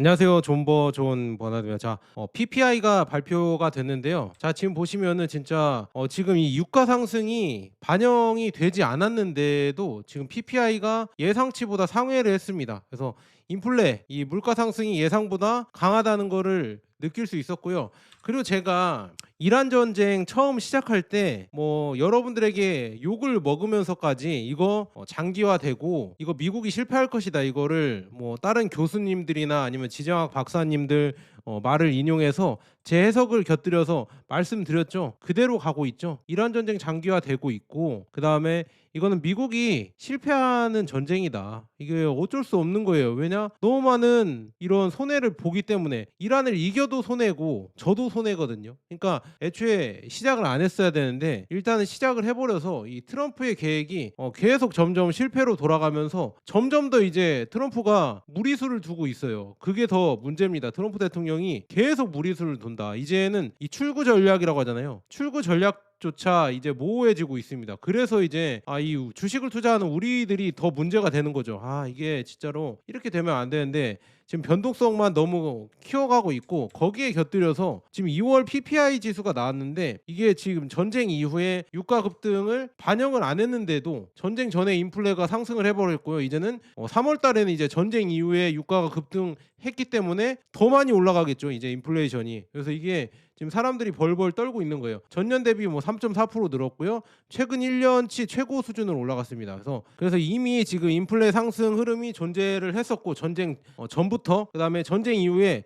안녕하세요. 존 버나드입니다. 자, PPI가 발표가 됐는데요. 자, 지금 보시면은 진짜 지금 이 유가 상승이 반영이 되지 않았는데도 지금 PPI가 예상치보다 상회를 했습니다. 그래서 인플레, 이 물가 상승이 예상보다 강하다는 거를 느낄 수 있었고요. 그리고 제가 이란 전쟁 처음 시작할 때 여러분들에게 욕을 먹으면서까지 이거 장기화되고 이거 미국이 실패할 것이다, 이거를 다른 교수님들이나 아니면 지정학 박사님들 말을 인용해서 제 해석을 곁들여서 말씀드렸죠. 그대로 가고 있죠. 이란 전쟁 장기화되고 있고, 그다음에 이거는 미국이 실패하는 전쟁이다. 이게 어쩔 수 없는 거예요. 왜냐? 너무 많은 이런 손해를 보기 때문에. 이란을 이겨도 손해고 저도 손해거든요. 그러니까 애초에 시작을 안 했어야 되는데 일단은 시작을 해버려서 이 트럼프의 계획이 계속 점점 실패로 돌아가면서 점점 더 이제 트럼프가 무리수를 두고 있어요. 그게 더 문제입니다. 트럼프 대통령이 계속 무리수를 둔다. 이제는 이 출구 전략이라고 하잖아요. 출구 전략 조차 이제 모호해지고 있습니다. 그래서 이제 이 주식을 투자하는 우리들이 더 문제가 되는 거죠. 이게 진짜로 이렇게 되면 안 되는데 지금 변동성만 너무 키워가고 있고, 거기에 곁들여서 지금 2월 PPI 지수가 나왔는데 이게 지금 전쟁 이후에 유가 급등을 반영을 안 했는데도 전쟁 전에 인플레가 상승을 해버렸고요. 이제는 3월 달에는 이제 전쟁 이후에 유가가 급등했기 때문에 더 많이 올라가겠죠, 이제 인플레이션이. 그래서 이게 지금 사람들이 벌벌 떨고 있는 거예요. 전년 대비 3.4% 늘었고요. 최근 1년치 최고 수준으로 올라갔습니다. 그래서 이미 지금 인플레 상승 흐름이 존재를 했었고, 전쟁 전부터, 그다음에 전쟁 이후에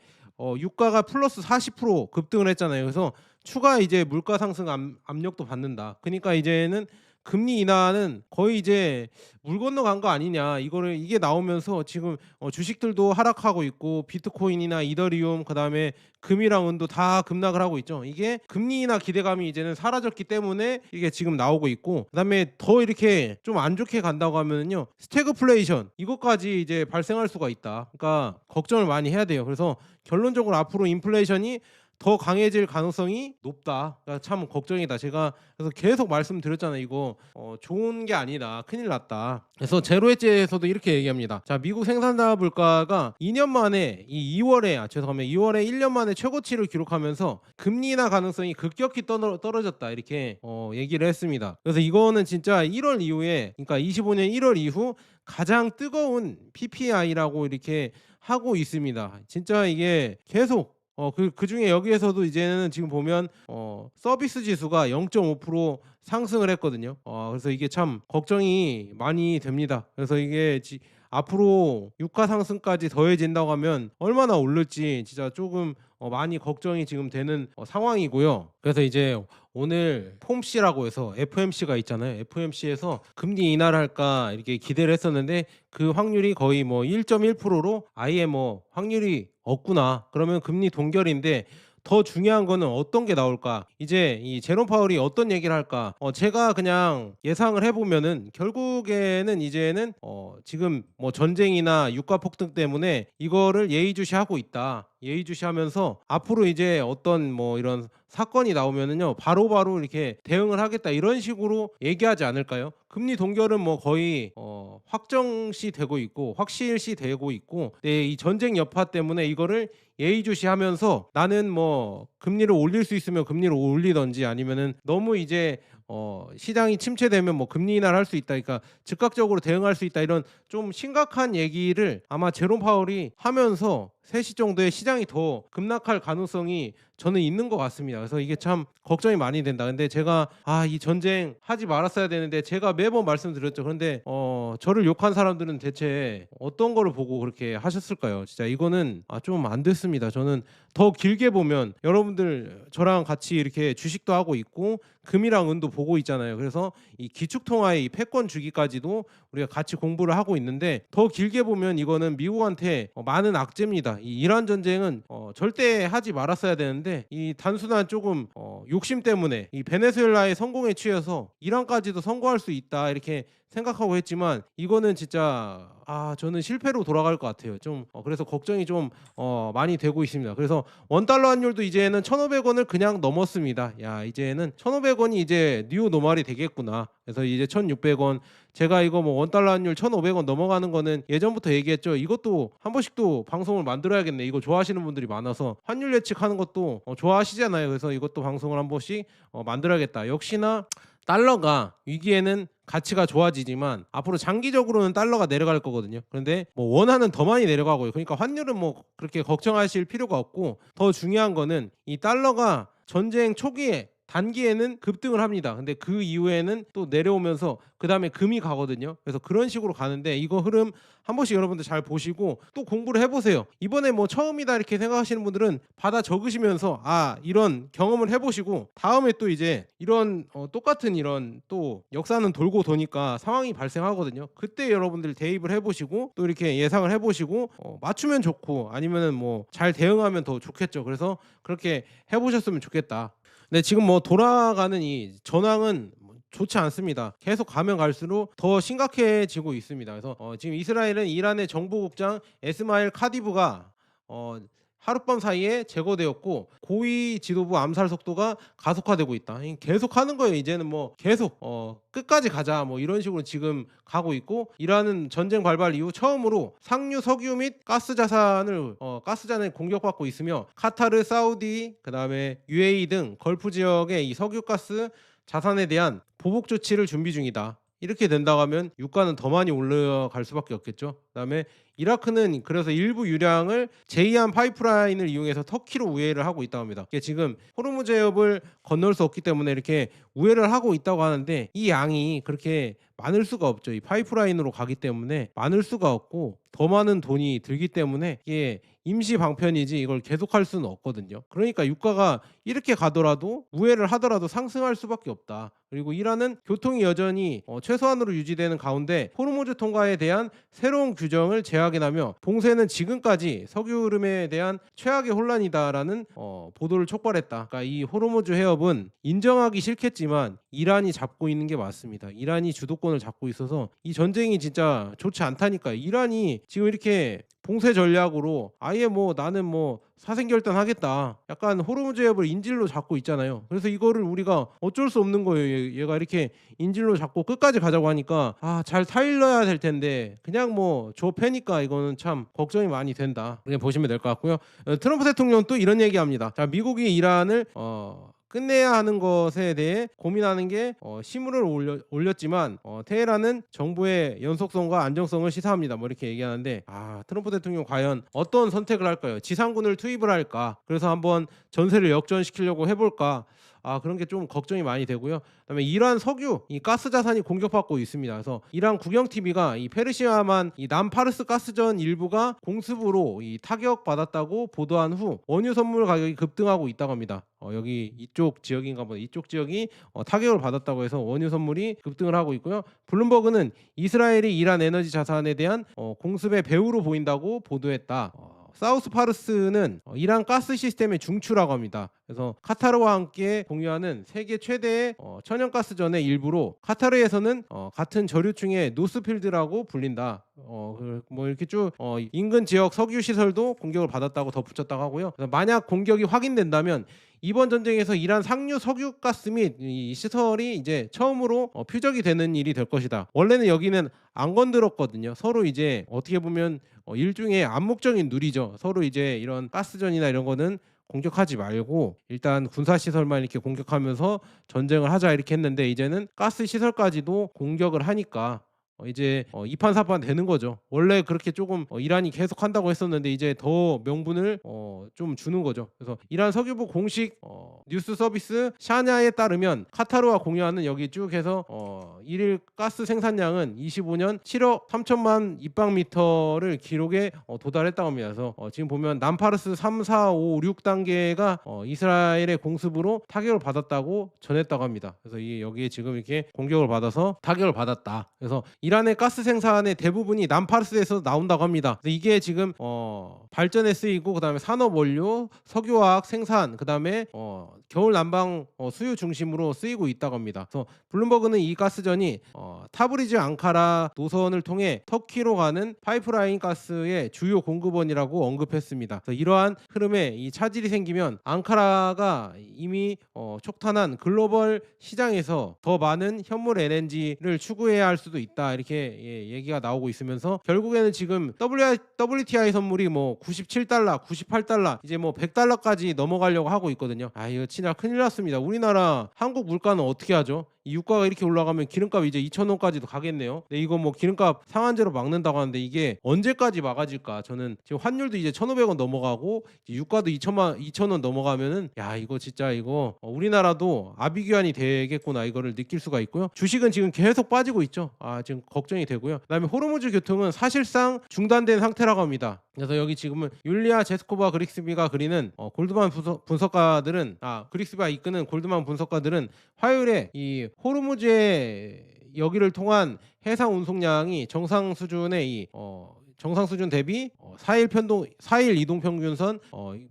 유가가 플러스 40% 급등을 했잖아요. 그래서 추가 이제 물가 상승 압력도 받는다. 그러니까 이제는 금리 인하는 거의 이제 물 건너간 거 아니냐, 이게 나오면서 지금 주식들도 하락하고 있고, 비트코인이나 이더리움, 그다음에 금이랑 은도 다 급락을 하고 있죠. 이게 금리 인하 기대감이 이제는 사라졌기 때문에 이게 지금 나오고 있고, 그다음에 더 이렇게 좀 안 좋게 간다고 하면은요, 스태그플레이션 이것까지 이제 발생할 수가 있다. 그러니까 걱정을 많이 해야 돼요. 그래서 결론적으로 앞으로 인플레이션이 더 강해질 가능성이 높다. 그러니까 참 걱정이다. 제가 그래서 계속 말씀드렸잖아요. 이거 좋은 게 아니다. 큰일 났다. 그래서 제로헤지에서도 이렇게 얘기합니다. 자, 미국 생산자 물가가 2년 만에 2월에 1년 만에 최고치를 기록하면서 금리 인하 가능성이 급격히 떨어졌다. 이렇게 얘기를 했습니다. 그래서 이거는 진짜 1월 이후에, 그러니까 25년 1월 이후 가장 뜨거운 PPI라고 이렇게 하고 있습니다. 진짜 이게 계속 그 중에 여기에서도 이제는 지금 보면 서비스 지수가 0.5% 상승을 했거든요. 그래서 이게 참 걱정이 많이 됩니다. 그래서 이게 앞으로 유가 상승까지 더해진다고 하면 얼마나 오를지 진짜 조금 많이 걱정이 지금 되는 상황이고요. 그래서 이제 오늘 폼씨라고 해서 FMC가 있잖아요. FMC에서 금리 인하를 할까 이렇게 기대를 했었는데 그 확률이 거의 1.1%로 아예 확률이 없구나. 그러면 금리 동결인데 더 중요한 거는 어떤 게 나올까? 이제 이 제롬 파월이 어떤 얘기를 할까? 제가 그냥 예상을 해보면은 결국에는 이제는 지금 전쟁이나 유가 폭등 때문에 이거를 예의주시하고 있다. 예의주시하면서 앞으로 이제 어떤 이런 사건이 나오면은요, 바로바로 이렇게 대응을 하겠다, 이런 식으로 얘기하지 않을까요? 금리 동결은 거의 확정시 되고 있고 확실시 되고 있고, 네, 이 전쟁 여파 때문에 이거를 예의주시하면서 나는 금리를 올릴 수 있으면 금리를 올리던지, 아니면은 너무 이제 시장이 침체되면 금리 인하를 할 수 있다, 그러니까 즉각적으로 대응할 수 있다, 이런 좀 심각한 얘기를 아마 제롬 파월이 하면서 3시 정도에 시장이 더 급락할 가능성이 저는 있는 것 같습니다. 그래서 이게 참 걱정이 많이 된다. 근데 제가 이 전쟁 하지 말았어야 되는데, 제가 매번 말씀드렸죠. 그런데 저를 욕한 사람들은 대체 어떤 거를 보고 그렇게 하셨을까요? 진짜 이거는 좀 안 됐습니다. 저는 더 길게 보면, 여러분들 저랑 같이 이렇게 주식도 하고 있고 금이랑 은도 보고 있잖아요. 그래서 이 기축통화의 이 패권 주기까지도 우리가 같이 공부를 하고 있는데, 더 길게 보면 이거는 미국한테 많은 악재입니다. 이 이란 전쟁은 절대 하지 말았어야 되는데, 이 단순한 조금 욕심 때문에 이 베네수엘라의 성공에 취해서 이란까지도 성공할 수 있다 이렇게 생각하고 했지만 이거는 진짜 저는 실패로 돌아갈 것 같아요. 좀 그래서 걱정이 좀 많이 되고 있습니다. 그래서 원달러 환율도 이제는 1,500원을 그냥 넘었습니다. 야, 이제는 1,500원이 이제 뉴 노말이 되겠구나. 그래서 이제 1,600원, 제가 이거 뭐 원달러 환율 1,500원 넘어가는 거는 예전부터 얘기했죠. 이것도 한 번씩 또 방송을 만들어야겠네. 이거 좋아하시는 분들이 많아서 환율 예측하는 것도 좋아하시잖아요. 그래서 이것도 방송을 한 번씩 만들어야겠다. 역시나 달러가 위기에는 가치가 좋아지지만 앞으로 장기적으로는 달러가 내려갈 거거든요. 그런데 뭐 원화는 더 많이 내려가고요. 그러니까 환율은 뭐 그렇게 걱정하실 필요가 없고, 더 중요한 거는 이 달러가 전쟁 초기에 단기에는 급등을 합니다. 근데 그 이후에는 또 내려오면서 그 다음에 금이 가거든요. 그래서 그런 식으로 가는데 이거 흐름 한 번씩 여러분들 잘 보시고 또 공부를 해보세요. 이번에 뭐 처음이다 이렇게 생각하시는 분들은 받아 적으시면서 이런 경험을 해보시고 다음에 또 이제 이런 똑같은 이런 또 역사는 돌고 도니까 상황이 발생하거든요. 그때 여러분들 대입을 해보시고 또 이렇게 예상을 해보시고 맞추면 좋고 아니면은 뭐 잘 대응하면 더 좋겠죠. 그래서 그렇게 해보셨으면 좋겠다. 네, 지금 뭐 돌아가는 이 전황은 좋지 않습니다. 계속 가면 갈수록 더 심각해지고 있습니다. 그래서 지금 이스라엘은 이란의 정보국장 에스마일 카디브가 하룻밤 사이에 제거되었고 고위 지도부 암살 속도가 가속화되고 있다. 계속 하는 거예요. 이제는 뭐 계속 끝까지 가자 뭐 이런 식으로 지금 가고 있고, 이란은 전쟁 발발 이후 처음으로 상류 석유 및 가스 자산을 가스잔을 공격받고 있으며 카타르, 사우디, 그다음에 UAE 등 걸프 지역의 이 석유 가스 자산에 대한 보복 조치를 준비 중이다. 이렇게 된다고 하면 유가는 더 많이 올라갈 수밖에 없겠죠. 그다음에 이라크는 그래서 일부 유량을 제이안 파이프라인을 이용해서 터키로 우회를 하고 있다고 합니다. 이게 지금 호르무즈 해협을 건널 수 없기 때문에 이렇게 우회를 하고 있다고 하는데 이 양이 그렇게 많을 수가 없죠. 이 파이프라인으로 가기 때문에 많을 수가 없고 더 많은 돈이 들기 때문에 이게 임시 방편이지 이걸 계속할 수는 없거든요. 그러니까 유가가 이렇게 가더라도 우회를 하더라도 상승할 수밖에 없다. 그리고 이란은 교통이 여전히 최소한으로 유지되는 가운데 호르무즈 통과에 대한 새로운 규정을 재확인하며 봉쇄는 지금까지 석유 흐름에 대한 최악의 혼란이다라는 보도를 촉발했다. 그러니까 이 호르무즈 해협은 인정하기 싫겠지만 이란이 잡고 있는 게 맞습니다. 이란이 주도권을 잡고 있어서 이 전쟁이 진짜 좋지 않다니까요. 이란이 지금 이렇게 봉쇄 전략으로 아예 뭐 나는 뭐 사생결단 하겠다, 약간 호르무즈 해협을 인질로 잡고 있잖아요. 그래서 이거를 우리가 어쩔 수 없는 거예요. 얘가 이렇게 인질로 잡고 끝까지 가자고 하니까 잘 타일러야 될 텐데 그냥 뭐 줘 패니까 이거는 참 걱정이 많이 된다, 그렇게 보시면 될 것 같고요. 트럼프 대통령은 또 이런 얘기합니다. 자, 미국이 이란을 끝내야 하는 것에 대해 고민하는 게 심의를 올렸지만 테헤란은 정부의 연속성과 안정성을 시사합니다. 뭐 이렇게 얘기하는데 트럼프 대통령 과연 어떤 선택을 할까요? 지상군을 투입을 할까? 그래서 한번 전세를 역전시키려고 해볼까? 그런 게 좀 걱정이 많이 되고요. 그다음에 이란 석유, 이 가스 자산이 공격받고 있습니다. 그래서 이란 국영 TV가 이 페르시아만 이 남파르스 가스전 일부가 공습으로 이 타격 받았다고 보도한 후 원유 선물 가격이 급등하고 있다고 합니다. 여기 이쪽 지역인가 보다. 이쪽 지역이 타격을 받았다고 해서 원유 선물이 급등을 하고 있고요. 블룸버그는 이스라엘이 이란 에너지 자산에 대한 공습의 배후로 보인다고 보도했다. 사우스 파르스는 이란 가스 시스템의 중추라고 합니다. 그래서 카타르와 함께 공유하는 세계 최대의 천연가스전의 일부로 카타르에서는 같은 저류층의 노스필드라고 불린다. 뭐 이렇게 쭉 인근 지역 석유 시설도 공격을 받았다고 덧붙였다고 하고요. 만약 공격이 확인된다면 이번 전쟁에서 이란 상류 석유가스 및 이 시설이 이제 처음으로 표적이 되는 일이 될 것이다. 원래는 여기는 안 건드렸거든요. 서로 이제 어떻게 보면 일종의 암묵적인 누리죠. 서로 이제 이런 가스전이나 이런 거는 공격하지 말고 일단 군사시설만 이렇게 공격하면서 전쟁을 하자 이렇게 했는데 이제는 가스 시설까지도 공격을 하니까 이제 이판사판 되는 거죠. 원래 그렇게 조금 이란이 계속 한다고 했었는데 이제 더 명분을 좀 주는 거죠. 그래서 이란 석유부 공식 뉴스 서비스 샤냐에 따르면 카타르와 공유하는 여기 쭉 해서 일일 가스 생산량은 25년 7억 3천만 입방미터를 기록에 도달했다고 합니다. 그래서 지금 보면 남파르스 3, 4, 5, 6단계가 이스라엘의 공습으로 타격을 받았다고 전했다고 합니다. 그래서 이게 여기에 지금 이렇게 공격을 받아서 타격을 받았다. 그래서 이란의 가스 생산의 대부분이 남파르스에서 나온다고 합니다. 이게 지금 발전에 쓰이고 그다음에 산업 원료, 석유화학 생산, 그다음에 겨울 난방 수요 중심으로 쓰이고 있다고 합니다. 그래서 블룸버그는 이 가스전이 타브리즈 앙카라 노선을 통해 터키로 가는 파이프라인 가스의 주요 공급원이라고 언급했습니다. 그래서 이러한 흐름에 이 차질이 생기면 앙카라가 이미 촉탄한 글로벌 시장에서 더 많은 현물 LNG를 추구해야 할 수도 있다, 이렇게 얘기가 나오고 있으면서 결국에는 지금 WTI 선물이 뭐 97달러, 98달러, 이제 뭐 100달러까지 넘어가려고 하고 있거든요. 이거 진짜 큰일 났습니다. 우리나라 한국 물가는 어떻게 하죠? 이 유가가 이렇게 올라가면 기름값 이제 2,000원까지도 가겠네요. 근데 이거 뭐 기름값 상한제로 막는다고 하는데 이게 언제까지 막아질까? 저는 지금 환율도 이제 1,500원 넘어가고 이제 유가도 2,000원 넘어가면은 이거 진짜 이거 우리나라도 아비규환이 되겠구나, 이거를 느낄 수가 있고요. 주식은 지금 계속 빠지고 있죠. 지금 걱정이 되고요. 그다음에 호르무즈 교통은 사실상 중단된 상태라고 합니다. 그래서 여기 지금은 율리아 제스코바 그릭스비가 그리는 골드만 분석가들은 그릭스비가 이끄는 골드만 분석가들은 화요일에 이 호르무즈의 여기를 통한 해상 운송량이 정상 수준의 정상 수준 대비 4일 이동 평균선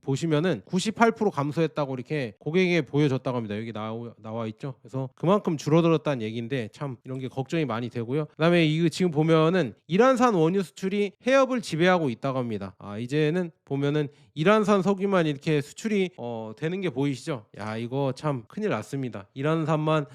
보시면은 98% 감소했다고 이렇게 고객에게 보여줬다고 합니다. 여기 나와 있죠. 그래서 그만큼 줄어들었다는 얘기인데 참 이런 게 걱정이 많이 되고요. 그다음에 이거 지금 보면은 이란산 원유 수출이 해협을 지배하고 있다고 합니다. 이제는 보면은 이란산 석유만 이렇게 수출이 되는 게 보이시죠? 이거 참 큰일 났습니다. 이란산만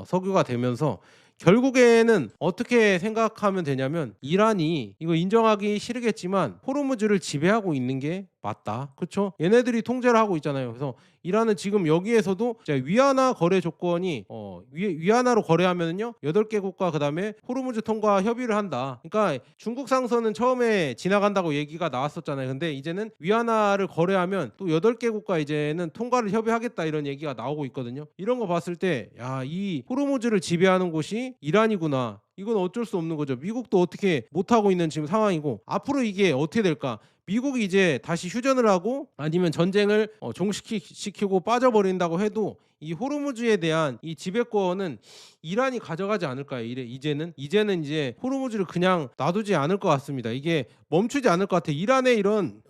석유가 되면서 결국에는 어떻게 생각하면 되냐면 이란이 이거 인정하기 싫겠지만 호르무즈를 지배하고 있는 게 맞다. 그렇죠? 얘네들이 통제를 하고 있잖아요. 그래서 이란은 지금 여기에서도 위안화 거래 조건이 위안화로 거래하면은요 8개국과 그다음에 호르무즈 통과 협의를 한다. 그러니까 중국 상선은 처음에 지나간다고 얘기가 나왔었잖아요. 근데 이제는 위안화를 거래하면 또 8개국과 이제는 통과를 협의하겠다, 이런 얘기가 나오고 있거든요. 이런 거 봤을 때 이 호르무즈를 지배하는 곳이 이란이구나. 이건 어쩔 수 없는 거죠. 미국도 어떻게 못하고 있는 지금 상황이고 앞으로 이게 어떻게 될까? 미국이 이제 다시 휴전을 하고 아니면 전쟁을 종식시키고 빠져버린다고 해도 이 호르무즈에 대한 이 지배권은 이란이 가져가지 않을까요? 이제는 이제 호르무즈를 그냥 놔두지 않을 것 같습니다. 이게 멈추지 않을 것 같아요. 이란의 이런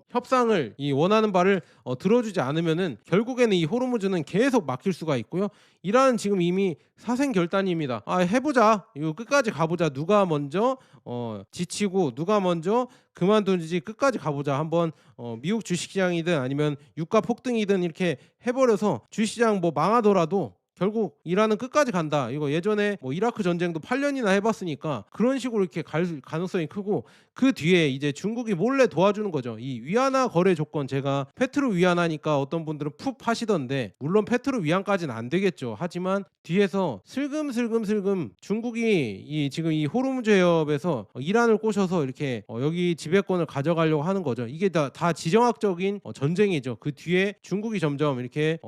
협상을 원하는 바를 들어주지 않으면은 결국에는 이 호르무즈는 계속 막힐 수가 있고요. 이란은 지금 이미 사생결단입니다. 해보자. 이거 끝까지 가보자. 누가 먼저 지치고 누가 먼저 그만두는지 끝까지 가보자. 한번 미국 주식시장이든 아니면 유가 폭등이든 이렇게 해버려서 주식시장 뭐 망하더라도 결국 이란은 끝까지 간다. 이거 예전에 뭐 이라크 전쟁도 8년이나 해봤으니까 그런 식으로 이렇게 갈 가능성이 크고, 그 뒤에 이제 중국이 몰래 도와주는 거죠. 이 위안화 거래 조건, 제가 페트로 위안화니까 어떤 분들은 푹 파시던데 물론 페트로 위안까지는 안 되겠죠. 하지만 뒤에서 슬금슬금 중국이 지금 이 호르무즈 해협에서 이란을 꼬셔서 이렇게 여기 지배권을 가져가려고 하는 거죠. 이게 다 지정학적인 전쟁이죠. 그 뒤에 중국이 점점 이렇게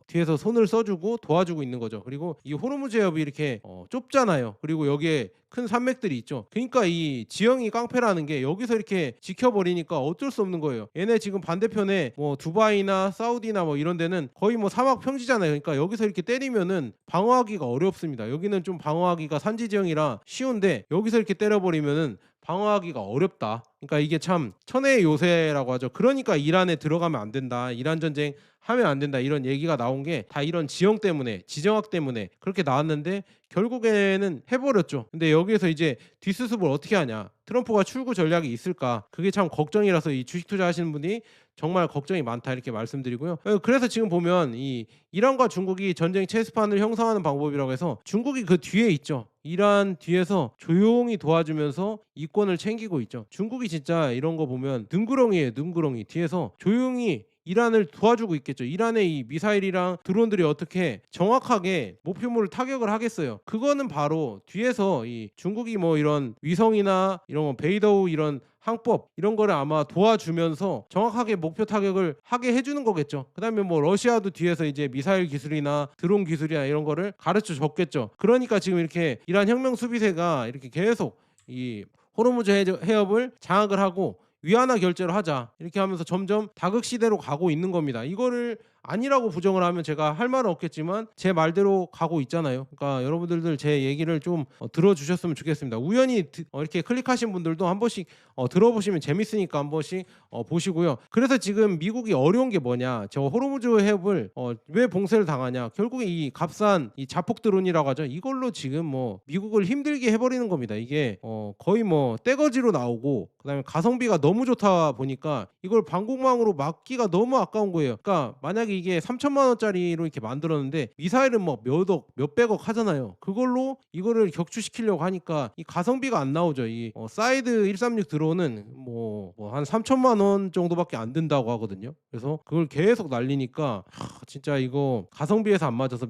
뒤에서 손을 써주고 도와주고 있는 거죠. 그리고 이 호르무즈 해협이 이렇게 좁잖아요. 그리고 여기에 큰 산맥들이 있죠. 그러니까 이 지형이 깡패라는 게 여기서 이렇게 지켜버리니까 어쩔 수 없는 거예요. 얘네 지금 반대편에 뭐 두바이나 사우디나 뭐 이런 데는 거의 뭐 사막 평지잖아요. 그러니까 여기서 이렇게 때리면은 방어하기가 어렵습니다. 여기는 좀 방어하기가 산지 지형이라 쉬운데 여기서 이렇게 때려버리면은 방어하기가 어렵다. 그러니까 이게 참 천혜의 요새라고 하죠. 그러니까 이란에 들어가면 안 된다, 이란 전쟁 하면 안 된다, 이런 얘기가 나온 게 다 이런 지형 때문에, 지정학 때문에 그렇게 나왔는데 결국에는 해버렸죠. 근데 여기에서 이제 뒷수습을 어떻게 하냐, 트럼프가 출구 전략이 있을까, 그게 참 걱정이라서 이 주식 투자하시는 분이 정말 걱정이 많다, 이렇게 말씀드리고요. 그래서 지금 보면 이 이란과 중국이 전쟁 체스판을 형성하는 방법이라고 해서 중국이 그 뒤에 있죠. 이란 뒤에서 조용히 도와주면서 이권을 챙기고 있죠. 중국이 진짜 이런 거 보면 능구렁이에요. 능구렁이. 뒤에서 조용히 이란을 도와주고 있겠죠. 이란의 이 미사일이랑 드론들이 어떻게 정확하게 목표물을 타격을 하겠어요. 그거는 바로 뒤에서 이 중국이 뭐 이런 위성이나 이런 거 베이더우 이런 항법 이런 거를 아마 도와주면서 정확하게 목표 타격을 하게 해주는 거겠죠. 그다음에 뭐 러시아도 뒤에서 이제 미사일 기술이나 드론 기술이나 이런 거를 가르쳐 줬겠죠. 그러니까 지금 이렇게 이란 혁명 수비세가 이렇게 계속 이 호르무즈 해협을 장악을 하고 위안화 결제를 하자, 이렇게 하면서 점점 다극 시대로 가고 있는 겁니다. 이거를 아니라고 부정을 하면 제가 할 말은 없겠지만 제 말대로 가고 있잖아요. 그러니까 여러분들도 제 얘기를 좀 들어주셨으면 좋겠습니다. 우연히 이렇게 클릭하신 분들도 한 번씩 들어보시면 재밌으니까 한 번씩 보시고요. 그래서 지금 미국이 어려운 게 뭐냐, 저 호르무즈 해협을 왜 봉쇄를 당하냐, 결국에 이 값싼 이 자폭 드론이라고 하죠. 이걸로 지금 뭐 미국을 힘들게 해버리는 겁니다. 이게 거의 뭐 떼거지로 나오고, 그다음에 가성비가 너무 좋다 보니까 이걸 방공망으로 막기가 너무 아까운 거예요. 그러니까 만약에 이게 3천만 원짜리로 이렇게 만들었는데 미사일은 뭐 몇억 몇백억 하잖아요. 그걸로 이거를 격추시키려고 하니까 이 가성비가 안 나오죠. 이 사이드 136 드론은 뭐 한 3천만 원 정도밖에 안 든다고 하거든요. 그래서 그걸 계속 날리니까 진짜 이거 가성비에서 안 맞아서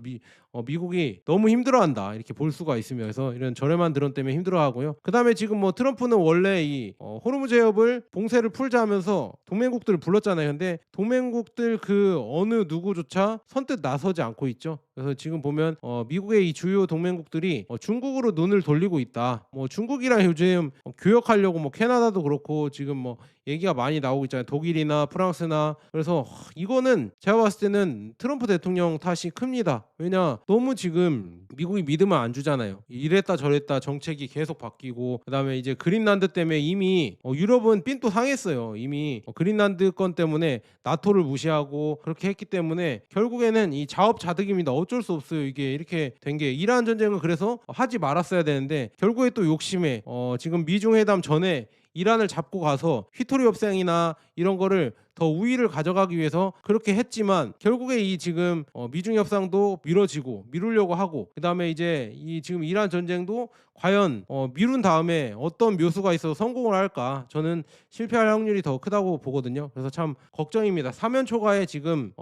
미국이 너무 힘들어한다, 이렇게 볼 수가 있으며, 그래서 이런 저렴한 드론 때문에 힘들어하고요. 그 다음에 지금 뭐 트럼프는 원래 이 호르무즈 해협을 봉쇄를 풀자 하면서 동맹국들을 불렀잖아요. 근데 동맹국들 그 어느 누구조차 선뜻 나서지 않고 있죠. 그래서 지금 보면 미국의 이 주요 동맹국들이 중국으로 눈을 돌리고 있다. 뭐 중국이랑 요즘 교역하려고 뭐 캐나다도 그렇고 지금 뭐 얘기가 많이 나오고 있잖아요. 독일이나 프랑스나. 그래서 이거는 제가 봤을 때는 트럼프 대통령 탓이 큽니다. 왜냐, 너무 지금 미국이 믿으면 안 주잖아요. 이랬다 저랬다 정책이 계속 바뀌고, 그다음에 이제 그린란드 때문에 이미 유럽은 삔또 상했어요. 이미 그린란드 건 때문에 나토를 무시하고 그렇게 했기 때문에 결국에는 이 자업자득입니다. 어쩔 수 없어요. 이게 이렇게 된 게, 이란 전쟁은 그래서 하지 말았어야 되는데 결국에 또 욕심에 지금 미중 회담 전에 이란을 잡고 가서 휘토리 협상이나 이런 거를 더 우위를 가져가기 위해서 그렇게 했지만, 결국에 이 지금 미중 협상도 미뤄지고 미루려고 하고, 그다음에 이제 이 지금 이란 전쟁도 과연 미룬 다음에 어떤 묘수가 있어서 성공을 할까, 저는 실패할 확률이 더 크다고 보거든요. 그래서 참 걱정입니다. 사면 초과에 지금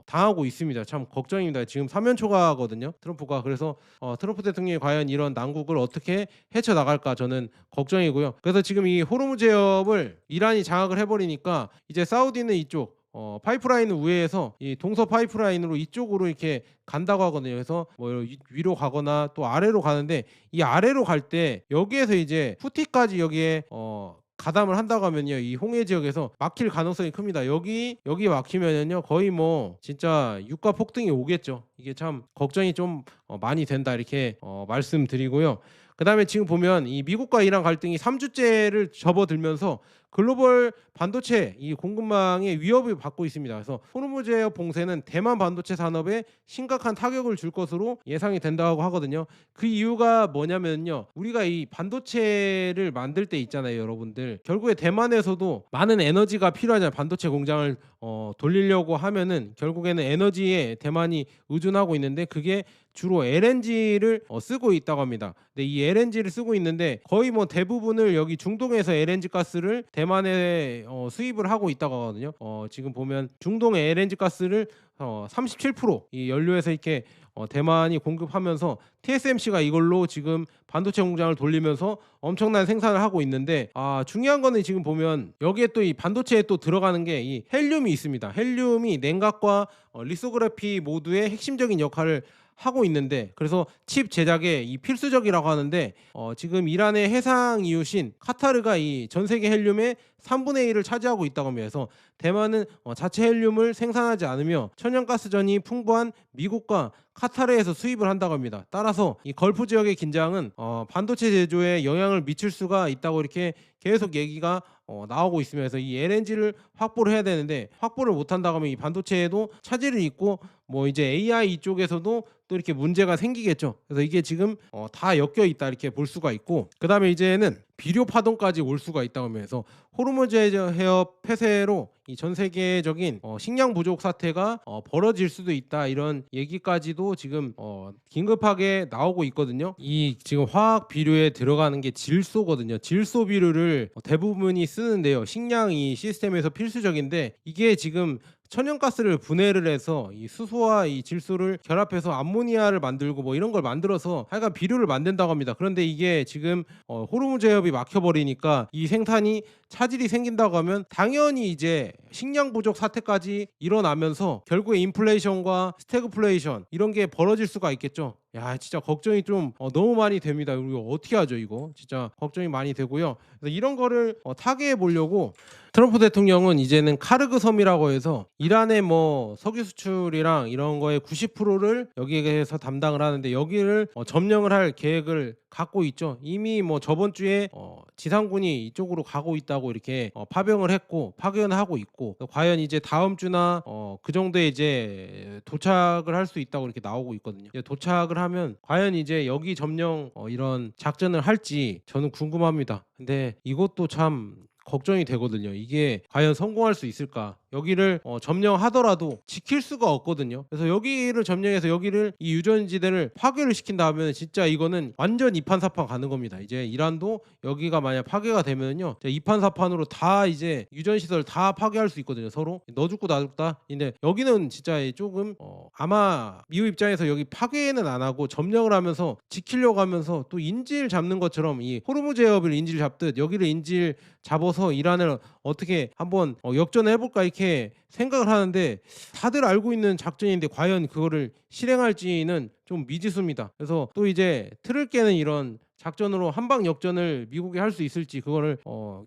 당하고 있습니다. 참 걱정입니다. 지금 사면 초과거든요, 트럼프가. 그래서 트럼프 대통령이 과연 이런 난국을 어떻게 헤쳐나갈까 저는 걱정이고요. 그래서 지금 이 호르무즈 해협을 이란이 장악을 해버리니까 이제 사우디는 이쪽 파이프라인 우회해서 이 동서 파이프라인으로 이쪽으로 이렇게 간다고 하거든요. 그래서 뭐 위로 가거나 또 아래로 가는데, 이 아래로 갈 때 여기에서 이제 후티까지 여기에 가담을 한다고 하면요, 이 홍해 지역에서 막힐 가능성이 큽니다. 여기 막히면요 거의 뭐 진짜 유가 폭등이 오겠죠. 이게 참 걱정이 좀 많이 된다, 이렇게 말씀드리고요. 그 다음에 지금 보면 이 미국과 이란 갈등이 3주째를 접어들면서 글로벌 반도체 이 공급망에 위협을 받고 있습니다. 그래서 호르무즈 해협 봉쇄는 대만 반도체 산업에 심각한 타격을 줄 것으로 예상이 된다고 하거든요. 그 이유가 뭐냐면요, 우리가 이 반도체를 만들 때 있잖아요, 여러분들. 결국에 대만에서도 많은 에너지가 필요하잖아요. 반도체 공장을 돌리려고 하면은 결국에는 에너지에 대만이 의존하고 있는데, 그게 주로 LNG를 쓰고 있다고 합니다. 근데 이 LNG를 쓰고 있는데 거의 뭐 대부분을 여기 중동에서 LNG 가스를 대만에 수입을 하고 있다고 하거든요. 지금 보면 중동의 LNG 가스를 37%이 연료에서 이렇게 대만이 공급하면서 TSMC가 이걸로 지금 반도체 공장을 돌리면서 엄청난 생산을 하고 있는데, 중요한 거는 지금 보면 여기에 또 이 반도체에 또 들어가는 게 이 헬륨이 있습니다. 헬륨이 냉각과 리소그래피 모두의 핵심적인 역할을 하고 있는데, 그래서 칩 제작에 이 필수적이라고 하는데 지금 이란의 해상 이웃인 카타르가 이 전 세계 헬륨의 3분의 1을 차지하고 있다고 합니다. 그래서 대만은 자체 헬륨을 생산하지 않으며 천연가스전이 풍부한 미국과 카타르에서 수입을 한다고 합니다. 따라서 이 걸프 지역의 긴장은 반도체 제조에 영향을 미칠 수가 있다고 이렇게 계속 얘기가 나오고 있으면서, 그래서 이 LNG를 확보를 해야 되는데 확보를 못한다고 하면 이 반도체에도 차질이 있고, 뭐 이제 AI 이쪽에서도 또 이렇게 문제가 생기겠죠. 그래서 이게 지금 다 엮여 있다, 이렇게 볼 수가 있고, 그 다음에 이제는 비료 파동까지 올 수가 있다고 하면서 호르무즈 해협 폐쇄로 이 전 세계적인 식량 부족 사태가 벌어질 수도 있다, 이런 얘기까지도 지금 긴급하게 나오고 있거든요. 이 지금 화학 비료에 들어가는 게 질소거든요. 질소 비료를 대부분이 쓰는데요, 식량 이 시스템에서 필수적인데, 이게 지금 천연가스를 분해를 해서 이 수소와 이 질소를 결합해서 암모니아를 만들고 뭐 이런 걸 만들어서 하여간 비료를 만든다고 합니다. 그런데 이게 지금 호르무즈 해협이 막혀버리니까 이 생산이 차질이 생긴다고 하면 당연히 이제 식량 부족 사태까지 일어나면서 결국에 인플레이션과 스태그플레이션 이런 게 벌어질 수가 있겠죠. 야 진짜 걱정이 좀 너무 많이 됩니다. 우리가 어떻게 하죠 이거? 진짜 걱정이 많이 되고요. 그래서 이런 거를 타개해 보려고 트럼프 대통령은 이제는 카르그 섬이라고 해서 이란의 뭐 석유 수출이랑 이런 거의 90%를 여기에서 담당을 하는데 여기를 점령을 할 계획을 갖고 있죠. 이미 뭐 저번 주에 지상군이 이쪽으로 가고 있다고 이렇게 파병을 했고 파견하고 있고 과연 이제 다음 주나 그 정도에 이제 도착을 할 수 있다고 이렇게 나오고 있거든요. 이제 도착을 하면 과연 이제 여기 점령 이런 작전을 할지 저는 궁금합니다. 근데 이것도 참 걱정이 되거든요. 이게 과연 성공할 수 있을까? 여기를 점령하더라도 지킬 수가 없거든요. 그래서 여기를 점령해서 여기를 이 유전지대를 파괴를 시킨다 하면 진짜 이거는 완전 이판사판 가는 겁니다. 이제 이란도 여기가 만약 파괴가 되면요, 이판사판으로 다 이제 유전 시설 다 파괴할 수 있거든요. 서로 너 죽고 나 죽다. 근데 여기는 진짜 조금 아마 미국 입장에서 여기 파괴는 안 하고 점령을 하면서 지키려고 하면서 또 인질 잡는 것처럼 이 호르무즈 해협을 인질 잡듯 여기를 인질 잡아서 이란을 어떻게 한번 역전해 볼까 이렇게 생각을 하는데 다들 알고 있는 작전인데 과연 그거를 실행할지는 좀 미지수입니다. 그래서 또 이제 틀을 깨는 이런 작전으로 한방 역전을 미국이 할 수 있을지 그거를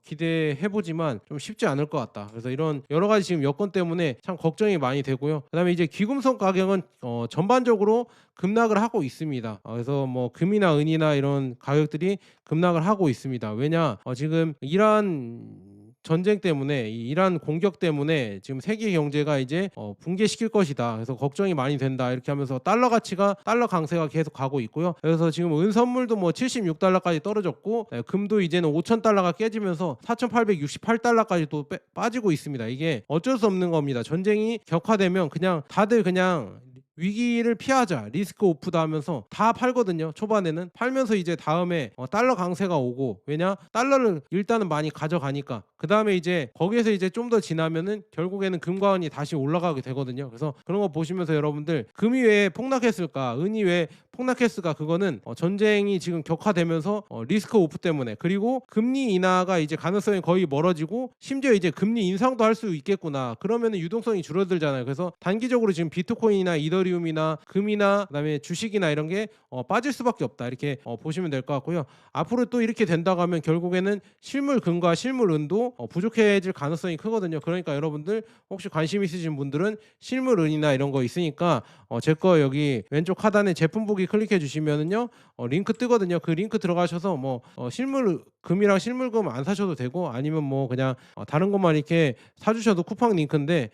기대해 보지만 좀 쉽지 않을 것 같다. 그래서 이런 여러 가지 지금 여건 때문에 참 걱정이 많이 되고요. 그다음에 이제 귀금속 가격은 전반적으로 급락을 하고 있습니다. 그래서 뭐 금이나 은이나 이런 가격들이 급락을 하고 있습니다. 왜냐 지금 이란 전쟁 때문에 이 이란 공격 때문에 지금 세계 경제가 이제 붕괴시킬 것이다. 그래서 걱정이 많이 된다. 이렇게 하면서 달러 가치가 달러 강세가 계속 가고 있고요. 그래서 지금 은 선물도 뭐 76달러까지 떨어졌고 금도 이제는 5,000달러가 깨지면서 4,868달러까지 또 빠지고 있습니다. 이게 어쩔 수 없는 겁니다. 전쟁이 격화되면 그냥 다들 그냥 위기를 피하자 리스크 오프다 하면서 다 팔거든요. 초반에는 팔면서 이제 다음에 달러 강세가 오고 왜냐 달러를 일단은 많이 가져가니까 그 다음에 이제 거기에서 이제 좀 더 지나면은 결국에는 금과 은이 다시 올라가게 되거든요. 그래서 그런 거 보시면서 여러분들 금이 왜 폭락했을까 은이 왜 폭락했을까 그거는 전쟁이 지금 격화되면서 리스크 오프 때문에 그리고 금리 인하가 이제 가능성이 거의 멀어지고 심지어 이제 금리 인상도 할 수 있겠구나 그러면은 유동성이 줄어들잖아요. 그래서 단기적으로 지금 비트코인이나 이더리움이나 금이나 그다음에 주식이나 이런 게 빠질 수밖에 없다 이렇게 보시면 될 것 같고요. 앞으로 또 이렇게 된다고 하면 결국에는 실물 금과 실물 은도 부족해질 가능성이 크거든요. 그러니까 여러분들 혹시 관심 있으신 분들은 실물 은이나 이런 거 있으니까 제 거 여기 왼쪽 하단에 제품 보기 클릭해 주시면은요 링크 뜨거든요. 그 링크 들어가셔서 뭐 실물 금이랑 실물금 안 사셔도 되고 아니면 뭐 그냥 다른 것만 이렇게 사주셔도 쿠팡 링크인데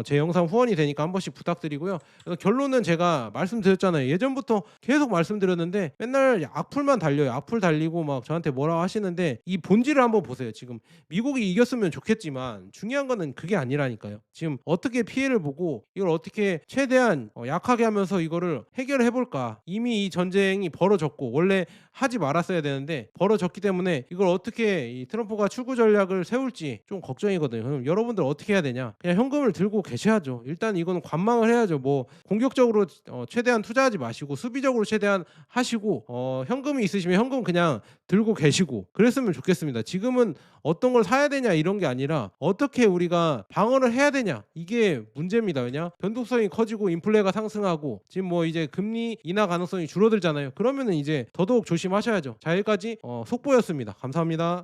제 영상 후원이 되니까 한 번씩 부탁드리고요. 그래서 결론은 제가 말씀드렸잖아요. 예전부터 계속 말씀드렸는데 맨날 악플만 달려요. 악플 달리고 막 저한테 뭐라고 하시는데 이 본질을 한번 보세요. 지금 미국이 이겼으면 좋겠지만 중요한 거는 그게 아니라니까요. 지금 어떻게 피해를 보고 이걸 어떻게 최대한 약하게 하면서 이거를 해결해 볼까. 이미 이 전쟁이 벌어졌고 원래 하지 말았어야 되는데 벌어졌기 때문에 이걸 어떻게 이 트럼프가 출구 전략을 세울지 좀 걱정이거든요. 그럼 여러분들 어떻게 해야 되냐? 그냥 현금을 들고 계셔야죠. 일단 이거는 관망을 해야죠. 뭐 공격적으로 최대한 투자하지 마시고 수비적으로 최대한 하시고 현금이 있으시면 현금 그냥 들고 계시고 그랬으면 좋겠습니다. 지금은 어떤 걸 사야 되냐 이런 게 아니라 어떻게 우리가 방어를 해야 되냐 이게 문제입니다. 왜냐 변동성이 커지고 인플레가 상승하고 지금 뭐 이제 금리 인하 가능성이 줄어들잖아요. 그러면은 이제 더더욱 조심하셔야죠. 자 여기까지 속보였습니다. 감사합니다.